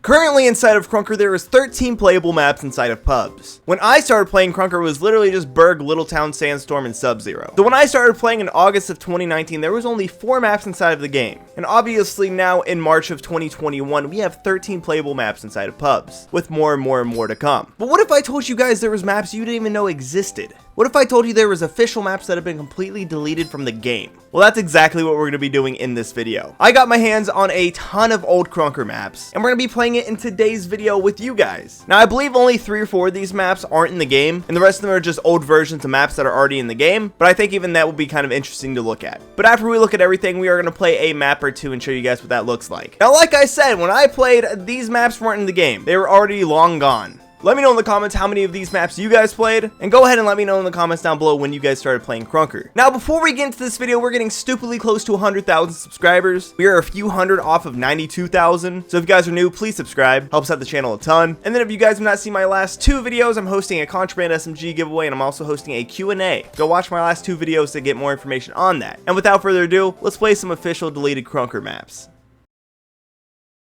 Currently inside of Krunker, there is 13 playable maps inside of pubs. When I started playing Krunker, it was literally just Berg, Little Town, Sandstorm, and Sub-Zero. So when I started playing in August of 2019, there was only 4 maps inside of the game. And obviously now in March of 2021, we have 13 playable maps inside of pubs, with more and more and more to come. But what if I told you guys there was maps you didn't even know existed? What if I told you there was official maps that have been completely deleted from the game? Well, that's exactly what we're going to be doing in this video. I got my hands on a ton of old Krunker maps, and we're going to be playing it in today's video with you guys. Now, I believe only 3 or 4 of these maps aren't in the game, and the rest of them are just old versions of maps that are already in the game, but I think even that will be kind of interesting to look at. But after we look at everything, we are going to play a map or two and show you guys what that looks like. Now, like I said, when I played, these maps weren't in the game. They were already long gone. Let me know in the comments how many of these maps you guys played, and go ahead and let me know in the comments down below when you guys started playing Krunker. Now, before we get into this video, we're getting stupidly close to 100,000 subscribers. We are a few hundred off of 92,000, so if you guys are new, please subscribe. Helps out the channel a ton. And then if you guys have not seen my last 2 videos, I'm hosting a Contraband SMG giveaway, and I'm also hosting a Q&A. Go watch my last 2 videos to get more information on that. And without further ado, let's play some official deleted Krunker maps.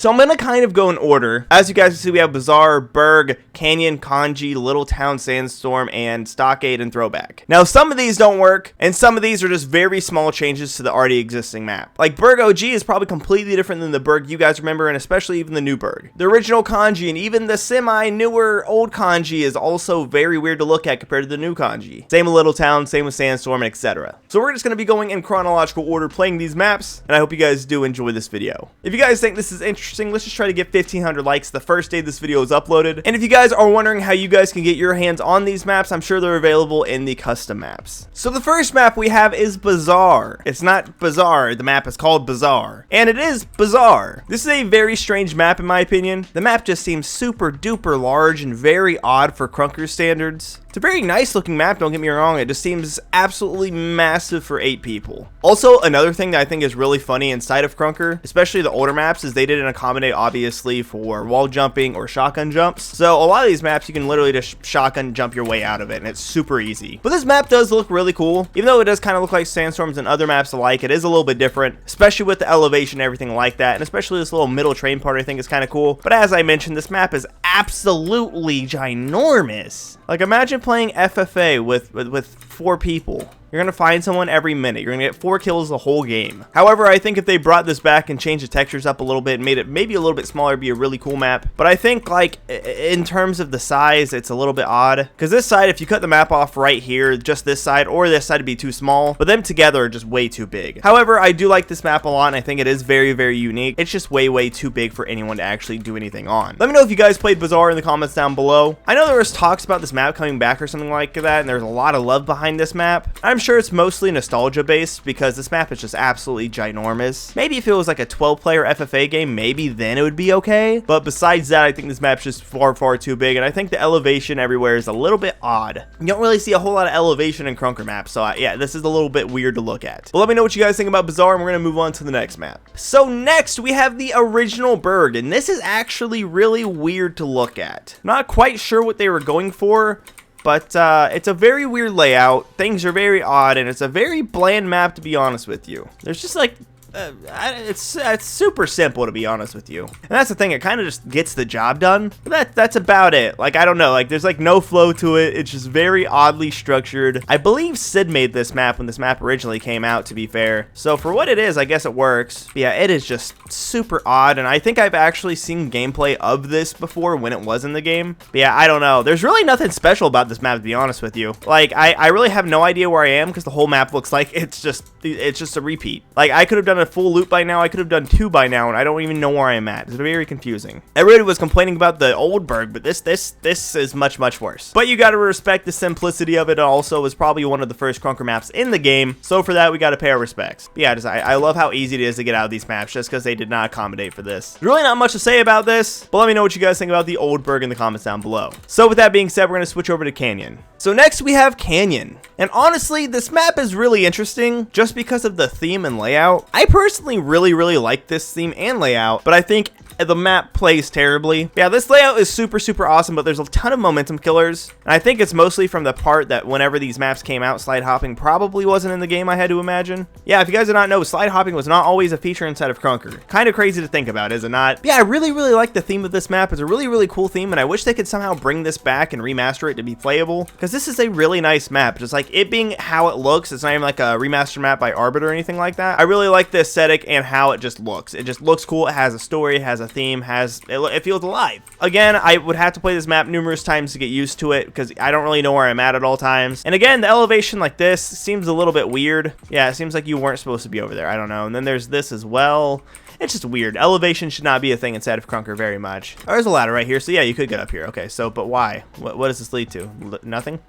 So I'm going to kind of go in order. As you guys can see, we have Bazaar, Berg, Canyon, Kanji, Little Town, Sandstorm, and Stockade and Throwback. Now, some of these don't work, and some of these are just very small changes to the already existing map. Like, Berg OG is probably completely different than the Berg you guys remember, and especially even the new Berg. The original Kanji and even the semi-newer old Kanji is also very weird to look at compared to the new Kanji. Same with Little Town, same with Sandstorm, etc. So we're just going to be going in chronological order playing these maps, and I hope you guys do enjoy this video. If you guys think this is interesting, let's just try to get 1,500 likes the first day this video is uploaded. And if you guys are wondering how you guys can get your hands on these maps, I'm sure they're available in the custom maps. So the first map we have is Bazaar. It's not Bazaar, the map is called Bazaar. And it is Bazaar. This is a very strange map in my opinion. The map just seems super duper large and very odd for Krunker standards. It's a very nice looking map, don't get me wrong, it just seems absolutely massive for 8 people. Also, another thing that I think is really funny inside of Krunker, especially the older maps, is they didn't accommodate obviously for wall jumping or shotgun jumps. So a lot of these maps you can literally just shotgun jump your way out of it, and it's super easy. But this map does look really cool, even though it does kind of look like Sandstorms and other maps alike. It is a little bit different, especially with the elevation and everything like that, and especially this little middle train part I think is kind of cool. But as I mentioned, this map is absolutely ginormous. Like, imagine playing FFA with 4 people. You're going to find someone every minute. You're going to get 4 kills the whole game. However, I think if they brought this back and changed the textures up a little bit and made it maybe a little bit smaller, it'd be a really cool map. But I think, like, in terms of the size, it's a little bit odd. Because this side, if you cut the map off right here, just this side, or this side would be too small. But them together are just way too big. However, I do like this map a lot, and I think it is very, very unique. It's just way, way too big for anyone to actually do anything on. Let me know if you guys played Bazaar in the comments down below. I know there was talks about this map coming back or something like that, and there's a lot of love behind this map. I'm sure it's mostly nostalgia based because this map is just absolutely ginormous. Maybe if it was like a 12-player FFA game, maybe then it would be okay. But besides that, I think this map's just far, far too big, and I think the elevation everywhere is a little bit odd. You don't really see a whole lot of elevation in Krunker maps, so yeah, this is a little bit weird to look at. But let me know what you guys think about Bazaar, and we're gonna move on to the next map. So next, we have the original Berg, and this is actually really weird to look at. Not quite sure what they were going for, but it's a very weird layout. Things are very odd, and it's a very bland map, to be honest with you. There's just like it's super simple, to be honest with you, and that's the thing, it kind of just gets the job done. But that's about it. Like, I don't know, like, there's like no flow to it. It's just very oddly structured. I believe Sid made this map when this map originally came out, to be fair, so for what it is, I guess it works. But yeah, it is just super odd, and I think I've actually seen gameplay of this before when it was in the game. But yeah, I don't know, there's really nothing special about this map, to be honest with you. Like, I really have no idea where I am, because the whole map looks like it's just a repeat. Like, I could have done a full loop by now, I could have done 2 by now, and I don't even know where I'm at. It's very confusing. Everybody was complaining about the old Berg, but this is much worse. But you gotta respect the simplicity of it. Also, was probably one of the first Krunker maps in the game, so for that we gotta pay our respects. But yeah, I love how easy it is to get out of these maps just because they did not accommodate for this. There's really not much to say about this, but let me know what you guys think about the old Berg in the comments down below. So with that being said, we're gonna switch over to Canyon. So next we have Canyon, and honestly, this map is really interesting just because of the theme and layout. I personally really like this theme and layout, but I think the map plays terribly. Yeah, this layout is super awesome, but there's a ton of momentum killers. And I think it's mostly from the part that whenever these maps came out, slide hopping probably wasn't in the game, I had to imagine. Yeah, if you guys did not know, slide hopping was not always a feature inside of Krunker. Kind of crazy to think about, is it not? But yeah, I really like the theme of this map. It's a really cool theme, and I wish they could somehow bring this back and remaster it to be playable, because this is a really nice map. Just like it being how it looks, it's not even like a remastered map by Arbiter or anything like that. I really like the aesthetic and how it just looks. It just looks cool. It has a story, it has a theme, it feels alive. Again, I would have to play this map numerous times to get used to it, because I don't really know where I'm at all times. And again, the elevation like this seems a little bit weird. Yeah, it seems like you weren't supposed to be over there. I don't know. And then there's this as well. It's just weird. Elevation should not be a thing inside of Krunker very much. Oh, there's a ladder right here, so yeah, you could get up here. Okay, so, but why? What does this lead to? Nothing?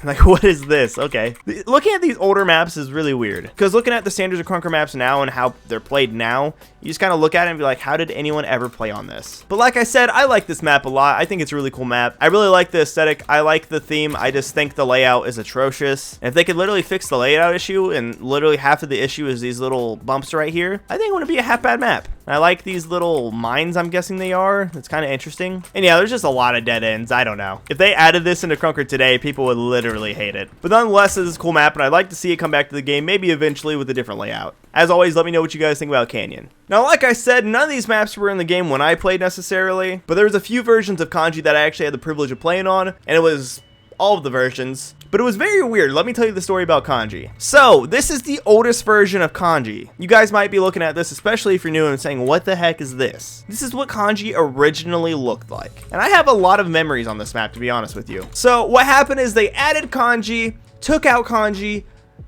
Like, what is this? Okay. Looking at these older maps is really weird, because looking at the standards of Krunker maps now and how they're played now, you just kind of look at it and be like, how did anyone ever play on this? But like I said, I like this map a lot. I think it's a really cool map. I really like the aesthetic. I like the theme. I just think the layout is atrocious. And if they could literally fix the layout issue, and literally half of the issue is these little bumps right here, I think it wouldn't be a half bad map. I like these little mines, I'm guessing they are. It's kind of interesting. And yeah, there's just a lot of dead ends. I don't know. If they added this into Krunker today, people would literally hate it. But nonetheless, this is a cool map, and I'd like to see it come back to the game, maybe eventually with a different layout. As always, let me know what you guys think about Canyon. Now, like I said, none of these maps were in the game when I played necessarily, but there was a few versions of kanji that I actually had the privilege of playing on, and it was all of the versions. But it was very weird. Let me tell you the story about kanji. So, this is the oldest version of kanji. You guys might be looking at this, especially if you're new, and saying, what the heck is this? This is what kanji originally looked like. And I have a lot of memories on this map, to be honest with you. So, what happened is they added kanji, took out kanji,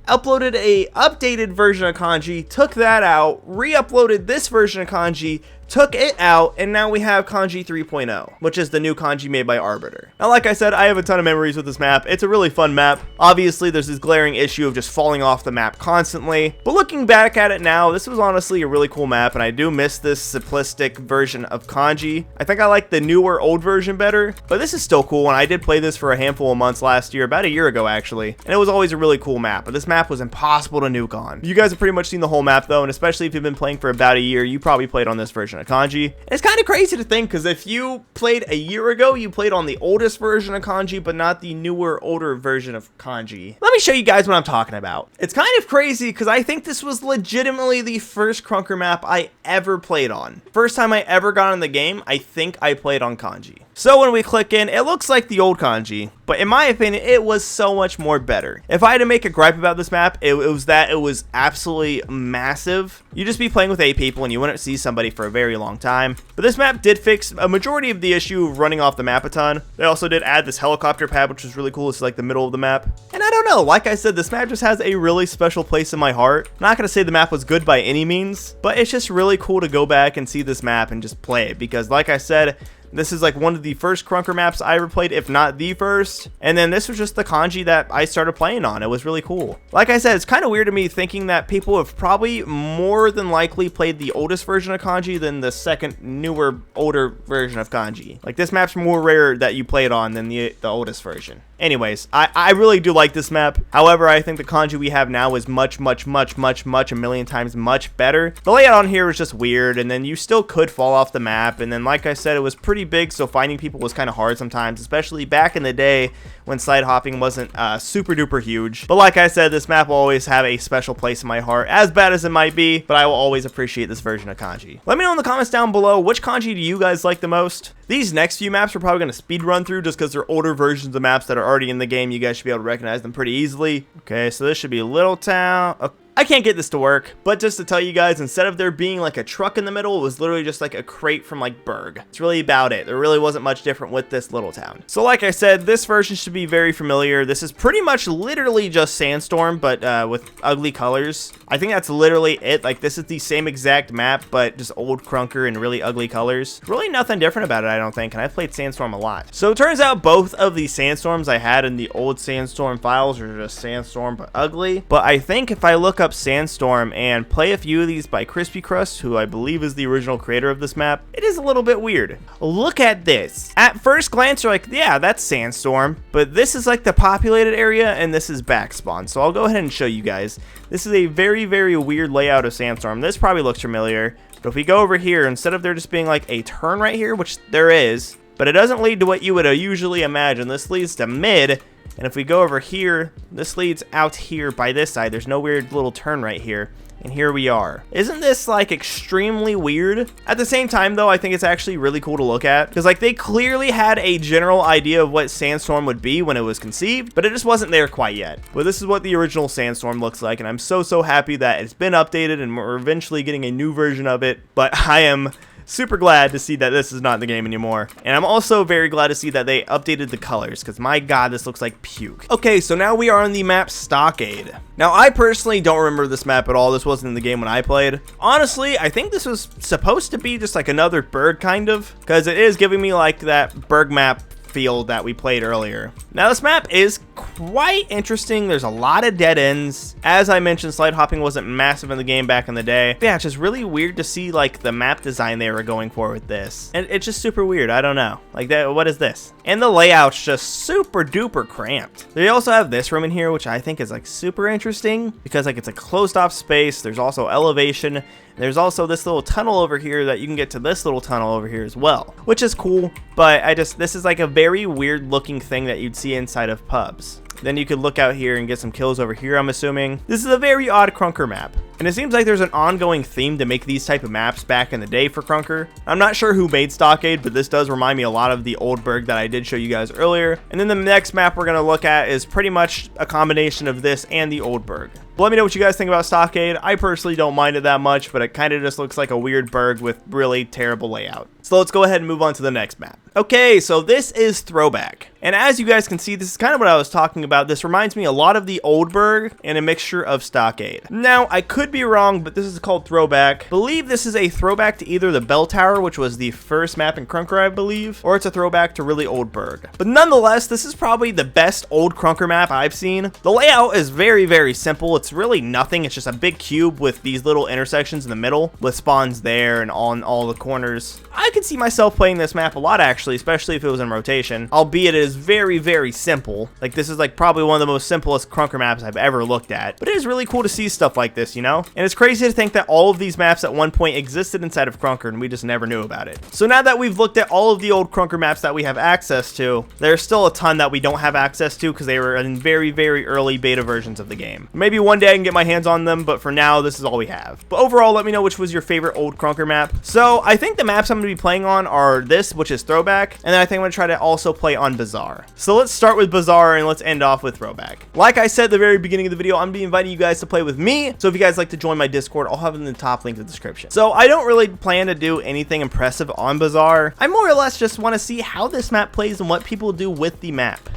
uploaded a updated version of kanji, took that out, re-uploaded this version of kanji, took it out, and now we have kanji 3.0, which is the new kanji made by Arbiter. Now, like I said, I have a ton of memories with this map. It's a really fun map. Obviously, there's this glaring issue of just falling off the map constantly, but looking back at it now, this was honestly a really cool map, and I do miss this simplistic version of kanji. I think I like the newer old version better, but this is still cool, and I did play this for a handful of months last year, about a year ago actually, and it was always a really cool map, but this map was impossible to nuke on. You guys have pretty much seen the whole map though, and especially if you've been playing for about a year, you probably played on this version of kanji. It's kind of crazy to think, because if you played a year ago, you played on the oldest version of kanji, but not the newer, older version of kanji. Let me show you guys what I'm talking about. It's kind of crazy, because I think this was legitimately the first Krunker map I ever played on. First time I ever got in the game, I think I played on kanji. So when we click in, it looks like the old kanji, but in my opinion, it was so much more better. If I had to make a gripe about this map, it was that it was absolutely massive. You'd just be playing with 8 people and you wouldn't see somebody for a very long time. But this map did fix a majority of the issue of running off the map a ton. They also did add this helicopter pad, which was really cool. It's like the middle of the map. And I don't know, like I said, this map just has a really special place in my heart. I'm not going to say the map was good by any means, but it's just really cool to go back and see this map and just play it, because like I said, this is like one of the first Krunker maps I ever played, if not the first. And then this was just the kanji that I started playing on. It was really cool. Like I said, it's kind of weird to me thinking that people have probably more than likely played the oldest version of kanji than the second, newer, older version of kanji. Like, this map's more rare that you play it on than the oldest version. Anyways, I really do like this map. However, I think the kanji we have now is much, a million times much better. The layout on here is just weird, and then you still could fall off the map. And then, like I said, it was pretty big, so finding people was kind of hard sometimes, especially back in the day when slide hopping wasn't super duper huge. But like I said, this map will always have a special place in my heart, as bad as it might be, but I will always appreciate this version of kanji. Let me know in the comments down below, which kanji do you guys like the most? These next few maps we're probably going to speed run through just because they're older versions of maps that are already in the game. You guys should be able to recognize them pretty easily. Okay, so this should be Little Town. Okay. I can't get this to work, but just to tell you guys, instead of there being like a truck in the middle, it was literally just like a crate from like Berg. It's really about it. There really wasn't much different with this little town. So like I said, this version should be very familiar. This is pretty much literally just Sandstorm, but with ugly colors. I think that's literally it. Like, this is the same exact map, but just old Krunker and really ugly colors. Really nothing different about it, I don't think, and I've played Sandstorm a lot. So it turns out both of the Sandstorms I had in the old Sandstorm files are just Sandstorm, but ugly. But I think if I look up Sandstorm and play a few of these by Crispy Crust, who I believe is the original creator of this map, it is a little bit weird. Look at this. At first glance, you're like, yeah, that's Sandstorm, but this is like the populated area and this is backspawn. So I'll go ahead and show you guys. This is a very, very weird layout of Sandstorm. This probably looks familiar, But if we go over here, instead of there just being like a turn right here, which there is, but it doesn't lead to what you would usually imagine. This leads to mid. And if we go over here, this leads out here by this side. There's no weird little turn right here. And here we are. Isn't this like extremely weird? At the same time though, I think it's actually really cool to look at, because like they clearly had a general idea of what Sandstorm would be when it was conceived, but it just wasn't there quite yet. But this is what the original Sandstorm looks like, and I'm so happy that it's been updated and we're eventually getting a new version of it. But I am super glad to see that this is not in the game anymore. And I'm also very glad to see that they updated the colors, because my god, this looks like puke. Okay, so now we are on the map Stockade. Now, I personally don't remember this map at all. This wasn't in the game when I played. Honestly, I think this was supposed to be just like another berg kind of, because it is giving me like that berg map field that we played earlier. Now this map is quite interesting. There's a lot of dead ends. As I mentioned, slide hopping wasn't massive in the game back in the day. But yeah, it's just really weird to see like the map design they were going for with this. And it's just super weird. I don't know. Like that, what is this? And the layout's just super duper cramped. They also have this room in here, which I think is like super interesting because like it's a closed off space. There's also elevation. There's also this little tunnel over here that you can get to this little tunnel over here as well, which is cool, but this is like a very weird looking thing that you'd see inside of pubs. Then you could look out here and get some kills over here, I'm assuming. This is a very odd Krunker map. And it seems like there's an ongoing theme to make these type of maps back in the day for Krunker. I'm not sure who made Stockade, but this does remind me a lot of the old berg that I did show you guys earlier. And then the next map we're going to look at is pretty much a combination of this and the old berg. But let me know what you guys think about Stockade. I personally don't mind it that much, but it kind of just looks like a weird berg with really terrible layout. So let's go ahead and move on to the next map. Okay, so this is Throwback. And as you guys can see, this is kind of what I was talking about. This reminds me a lot of the old berg and a mixture of Stockade. Now, I could be wrong, but this is called Throwback. I believe this is a throwback to either the Bell Tower, which was the first map in Krunker, I believe, or it's a throwback to really old berg. But nonetheless, this is probably the best old Krunker map I've seen. The layout is very simple. It's really nothing. It's just a big cube with these little intersections in the middle with spawns there and on all the corners. I could see myself playing this map a lot, actually, especially if it was in rotation, albeit it is very simple. Like, this is like probably one of the most simplest Krunker maps I've ever looked at, but it is really cool to see stuff like this, you know? And it's crazy to think that all of these maps at one point existed inside of Krunker and we just never knew about it. So now that we've looked at all of the old Krunker maps that we have access to, there's still a ton that we don't have access to because they were in very early beta versions of the game. Maybe one day I can get my hands on them, but for now, this is all we have. But overall, let me know which was your favorite old Krunker map. So I think the maps I'm going to be playing on are this, which is Throwback, and then I think I'm going to try to also play on Bazaar. So let's start with Bazaar and let's end off with Throwback. Like I said at the very beginning of the video, I'm going to be inviting you guys to play with me. So if you guys like to join my Discord, I'll have it in the top link in the description. So I don't really plan to do anything impressive on Bazaar. I more or less just want to see how this map plays and what people do with the map.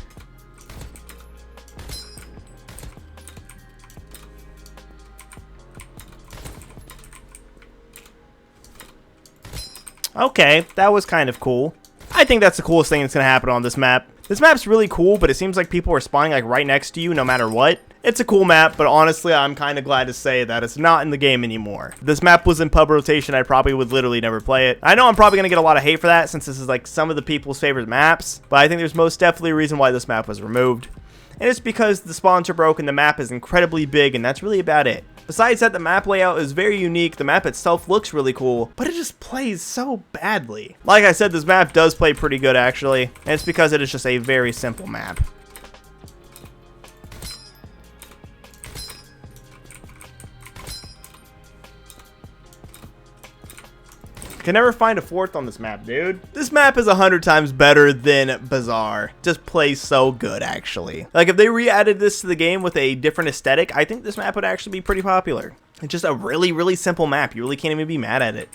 Okay, that was kind of cool. I think that's the coolest thing that's going to happen on this map. This map's really cool, but it seems like people are spawning like right next to you no matter what. It's a cool map, but honestly, I'm kind of glad to say that it's not in the game anymore. If this map was in pub rotation, I probably would literally never play it. I know I'm probably going to get a lot of hate for that since this is like some of the people's favorite maps, but I think there's most definitely a reason why this map was removed. And it's because the spawns are broken, the map is incredibly big, and that's really about it. Besides that, the map layout is very unique, the map itself looks really cool, but it just plays so badly. Like I said, this map does play pretty good actually, and it's because it is just a very simple map. Can never find a fourth on this map, dude. This map is 100 times better than Bazaar. Just plays so good, actually. Like, if they re-added this to the game with a different aesthetic, I think this map would actually be pretty popular. It's just a really simple map. You really can't even be mad at it.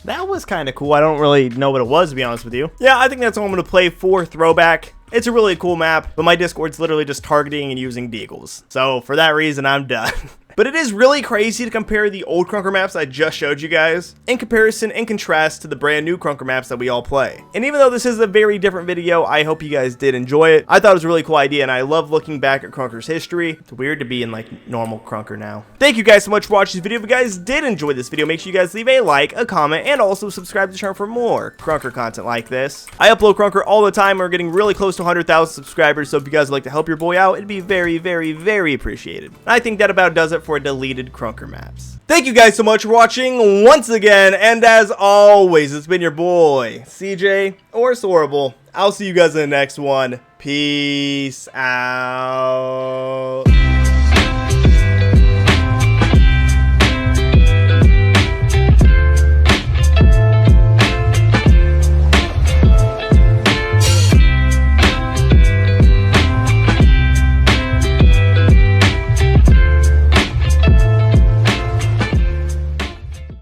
That was kind of cool. I don't really know what it was, to be honest with you. Yeah, I think that's what I'm going to play for Throwback. It's a really cool map, but my Discord's literally just targeting and using deagles. So for that reason, I'm done. But it is really crazy to compare the old Krunker maps I just showed you guys in comparison and contrast to the brand new Krunker maps that we all play. And even though this is a very different video, I hope you guys did enjoy it. I thought it was a really cool idea, and I love looking back at Krunker's history. It's weird to be in like normal Krunker now. Thank you guys so much for watching this video. If you guys did enjoy this video, make sure you guys leave a like, a comment, and also subscribe to the channel for more Krunker content like this. I upload Krunker all the time. We're getting really close to 100,000 subscribers, so if you guys would like to help your boy out, it'd be very, very, very appreciated. And I think that about does it for deleted Krunker maps. Thank you guys so much for watching once again, and as always, it's been your boy, CJ or Sorable. I'll see you guys in the next one. Peace out.